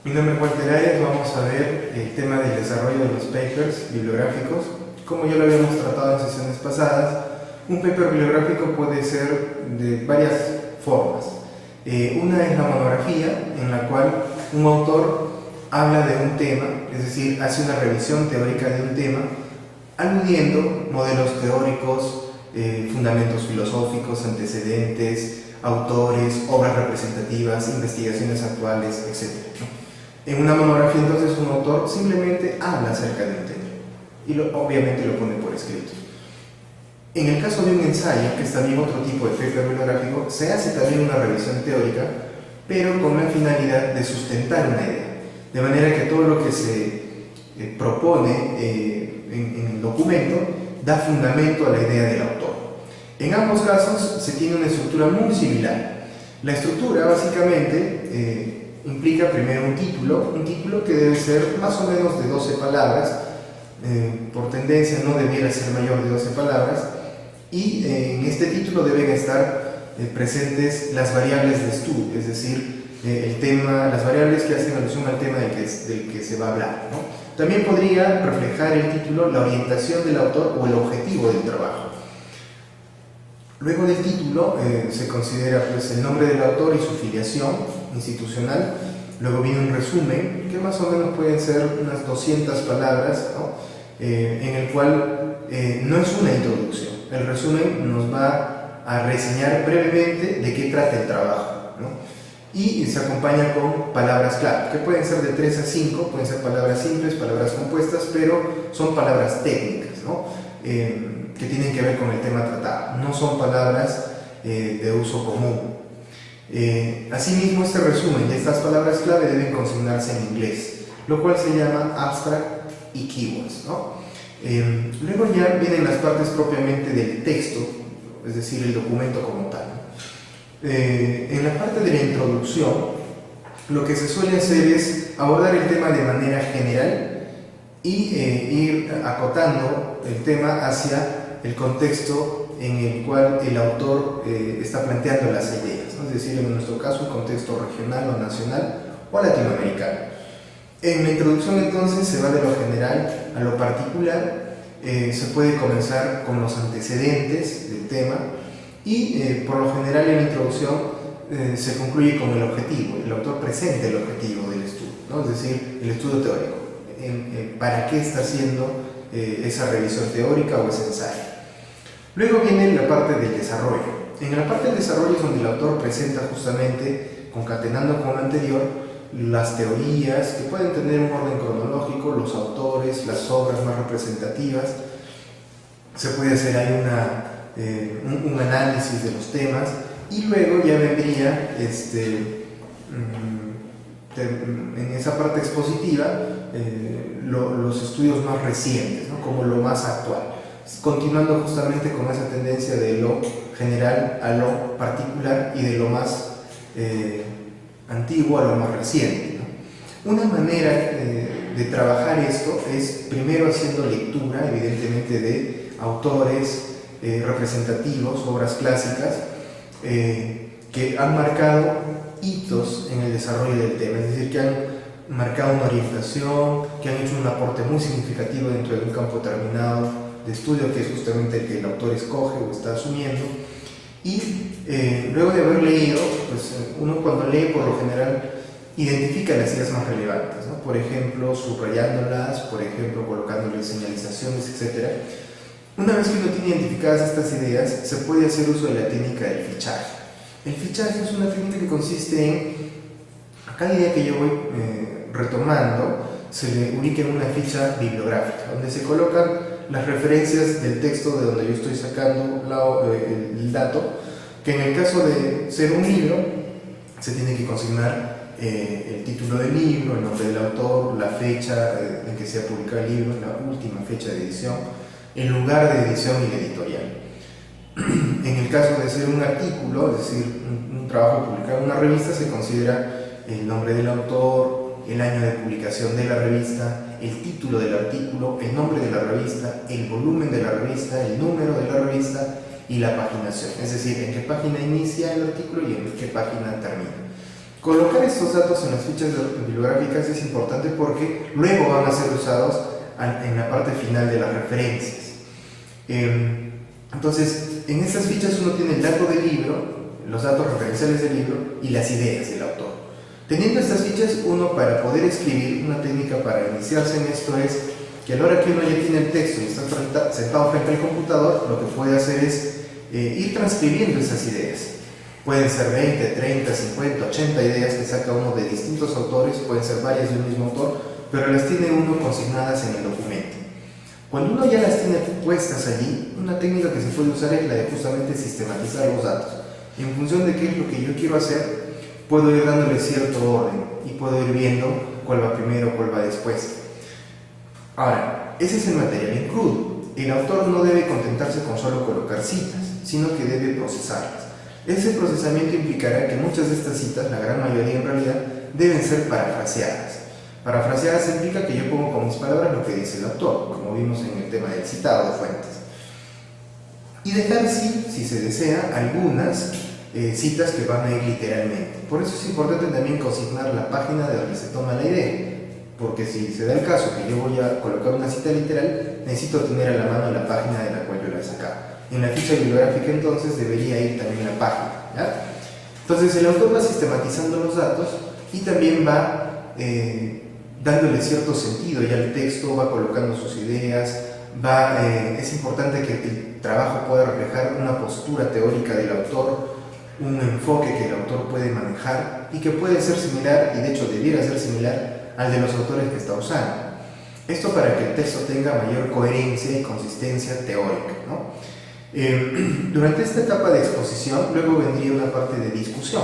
Mi nombre es Walter Arias. Vamos a ver el tema del desarrollo de los papers bibliográficos. Como ya lo habíamos tratado en sesiones pasadas, un paper bibliográfico puede ser de varias formas. Una es la monografía, en la cual un autor habla de un tema, es decir, hace una revisión teórica de un tema, aludiendo modelos teóricos, fundamentos filosóficos, antecedentes, autores, obras representativas, investigaciones actuales, etc. En una monografía, entonces, un autor simplemente habla acerca de un tema y obviamente lo pone por escrito. En el caso de un ensayo, que es también otro tipo de paper bibliográfico, se hace también una revisión teórica, pero con la finalidad de sustentar una idea, de manera que todo lo que se propone en el documento da fundamento a la idea del autor. En ambos casos se tiene una estructura muy similar. La estructura básicamente implica primero un título que debe ser más o menos de 12 palabras, por tendencia no debiera ser mayor de 12 palabras, y en este título deben estar presentes las variables de estudio, es decir, el tema, las variables que hacen alusión al tema del que se va a hablar, ¿no? También podría reflejar el título la orientación del autor o el objetivo del trabajo. Luego del título se considera pues, el nombre del autor y su filiación institucional. Luego viene un resumen, que más o menos pueden ser unas 200 palabras, ¿no? En el cual no es una introducción. El resumen nos va a reseñar brevemente de qué trata el trabajo, ¿no? Y se acompaña con palabras clave, que pueden ser de 3 a 5, pueden ser palabras simples, palabras compuestas, pero son palabras técnicas, ¿no? Que tienen que ver con el tema tratado, no son palabras de uso común. Asimismo, este resumen y estas palabras clave deben consignarse en inglés, lo cual se llama abstract y keywords, ¿no? Luego ya vienen las partes propiamente del texto, es decir, el documento como tal. En la parte de la introducción, lo que se suele hacer es abordar el tema de manera general y ir acotando el tema hacia el contexto en el cual el autor está planteando las ideas, ¿no? Es decir, en nuestro caso, un contexto regional o nacional o latinoamericano. En la introducción, entonces, se va de lo general a lo particular. Se puede comenzar con los antecedentes del tema y, por lo general, en la introducción se concluye con el objetivo. El autor presenta el objetivo del estudio, ¿no? Es decir, el estudio teórico. ¿Para qué está haciendo esa revisión teórica o ese ensayo? Luego viene la parte del desarrollo. En la parte del desarrollo es donde el autor presenta justamente, concatenando con lo anterior, las teorías que pueden tener un orden cronológico, los autores, las obras más representativas. Se puede hacer ahí un análisis de los temas y luego ya vendría en esa parte expositiva los estudios más recientes, ¿no? Como lo más actual, continuando justamente con esa tendencia de lo general a lo particular y de lo más antiguo a lo más reciente, ¿no? Una manera de trabajar esto es primero haciendo lectura, evidentemente, de autores representativos, obras clásicas que han marcado hitos en el desarrollo del tema, es decir, que han marcado una orientación, que han hecho un aporte muy significativo dentro de un campo determinado de estudio, que es justamente el que el autor escoge o está asumiendo. Y luego de haber leído, pues uno cuando lee, por lo general, identifica las ideas más relevantes, ¿no? Por ejemplo, subrayándolas, por ejemplo, colocándole señalizaciones, etc. Una vez que uno tiene identificadas estas ideas, se puede hacer uso de la técnica del fichaje. El fichaje es una técnica que consiste en, a cada idea que yo voy retomando, se le ubica en una ficha bibliográfica, donde se colocan las referencias del texto de donde yo estoy sacando el dato, que en el caso de ser un libro, se tiene que consignar el título del libro, el nombre del autor, la fecha en que se ha publicado el libro, la última fecha de edición, el lugar de edición y la editorial. En el caso de ser un artículo, es decir, un trabajo publicado en una revista, se considera el nombre del autor, el año de publicación de la revista, el título del artículo, el nombre de la revista, el volumen de la revista, el número de la revista y la paginación, es decir, en qué página inicia el artículo y en qué página termina. Colocar estos datos en las fichas bibliográficas es importante porque luego van a ser usados en la parte final de las referencias. Entonces, en estas fichas uno tiene el dato del libro, los datos referenciales del libro y las ideas del autor. Teniendo estas fichas, uno, para poder escribir, una técnica para iniciarse en esto es que a la hora que uno ya tiene el texto y está sentado frente al computador, lo que puede hacer es ir transcribiendo esas ideas. Pueden ser 20, 30, 50, 80 ideas que saca uno de distintos autores, pueden ser varias de un mismo autor, pero las tiene uno consignadas en el documento. Cuando uno ya las tiene puestas allí, una técnica que se puede usar es la de justamente sistematizar los datos. En función de qué es lo que yo quiero hacer, puedo ir dándole cierto orden y puedo ir viendo cuál va primero, cuál va después. Ahora, ese es el material en crudo. El autor no debe contentarse con solo colocar citas, sino que debe procesarlas. Ese procesamiento implicará que muchas de estas citas, la gran mayoría en realidad, deben ser parafraseadas. Parafraseadas implica que yo pongo con mis palabras lo que dice el autor, como vimos en el tema del citado de fuentes. Y dejar, si se desea, algunas citas que van a ir literalmente. Por eso es importante también consignar la página de donde se toma la idea, porque si se da el caso que yo voy a colocar una cita literal, necesito tener a la mano la página de la cual yo la he sacado. En la ficha bibliográfica entonces debería ir también la página, ¿ya? Entonces el autor va sistematizando los datos y también va dándole cierto sentido ya al texto, va colocando sus ideas, es importante que el trabajo pueda reflejar una postura teórica del autor, un enfoque que el autor puede manejar y que puede ser similar, y de hecho debiera ser similar, al de los autores que está usando. Esto para que el texto tenga mayor coherencia y consistencia teórica, ¿no? Durante esta etapa de exposición, luego vendría una parte de discusión,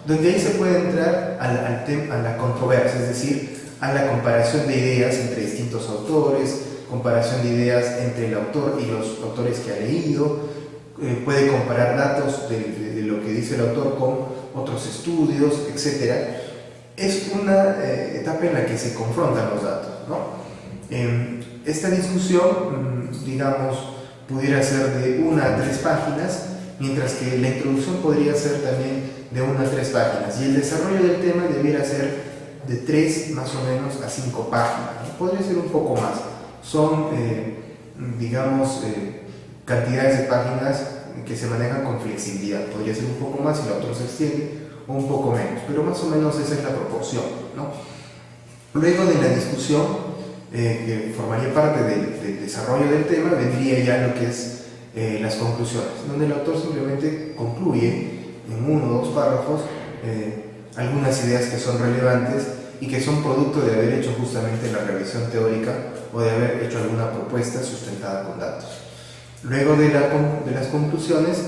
donde ahí se puede entrar a la controversia, es decir, a la comparación de ideas entre distintos autores, comparación de ideas entre el autor y los autores que ha leído, puede comparar datos de lo que dice el autor con otros estudios, etc. Es una etapa en la que se confrontan los datos, ¿no? Esta discusión, digamos, pudiera ser de 1 a 3 páginas, mientras que la introducción podría ser también de 1 a 3 páginas, y el desarrollo del tema debiera ser de 3 más o menos a 5 páginas, ¿no? Podría ser un poco más. Son, digamos, cantidades de páginas que se manejan con flexibilidad. Podría ser un poco más si el autor se extiende, o un poco menos, pero más o menos esa es la proporción, ¿no? Luego de la discusión, que formaría parte del desarrollo del tema, vendría ya lo que es las conclusiones, donde el autor simplemente concluye en 1 o 2 párrafos algunas ideas que son relevantes y que son producto de haber hecho justamente la revisión teórica o de haber hecho alguna propuesta sustentada con datos. Luego de las conclusiones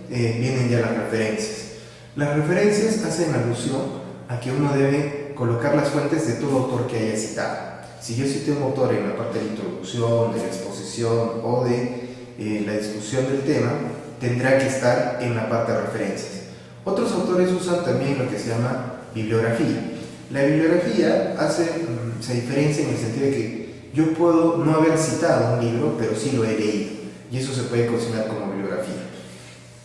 vienen ya las referencias. Las referencias hacen alusión a que uno debe colocar las fuentes de todo autor que haya citado. Si yo cité un autor en la parte de la introducción, de la exposición o de la discusión del tema, tendrá que estar en la parte de referencias. Otros autores usan también lo que se llama bibliografía. La bibliografía se diferencia en el sentido de que yo puedo no haber citado un libro, pero sí lo he leído, y eso se puede considerar como bibliografía.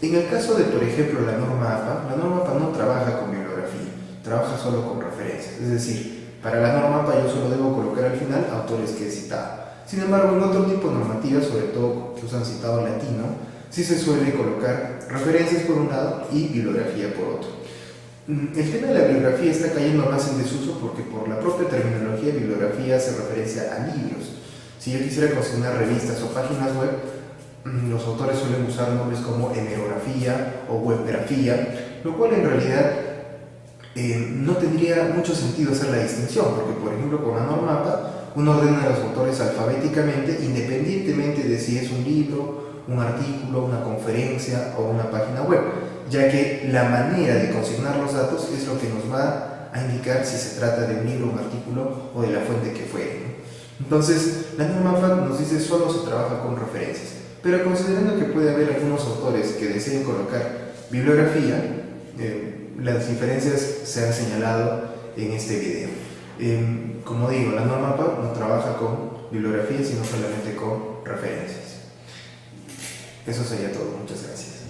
En el caso de, por ejemplo, la norma APA no trabaja con bibliografía, trabaja solo con referencias. Es decir, para la norma APA yo solo debo colocar al final autores que he citado. Sin embargo, en otro tipo de normativas, sobre todo que usan citado latino, sí se suele colocar referencias por un lado y bibliografía por otro. El tema de la bibliografía está cayendo más en desuso porque por la propia terminología bibliografía hace referencia a libros. Si yo quisiera consignar revistas o páginas web, los autores suelen usar nombres como hemerografía o webgrafía, lo cual en realidad no tendría mucho sentido hacer la distinción, porque por ejemplo con la norma APA uno ordena a los autores alfabéticamente independientemente de si es un libro, un artículo, una conferencia o una página web, ya que la manera de consignar los datos es lo que nos va a indicar si se trata de un libro, un artículo o de la fuente que fuere, ¿no? Entonces, la norma APA nos dice solo se trabaja con referencias, pero considerando que puede haber algunos autores que deseen colocar bibliografía, las diferencias se han señalado en este video. Como digo, la norma APA no trabaja con bibliografía, sino solamente con referencias. Eso sería todo. Muchas gracias.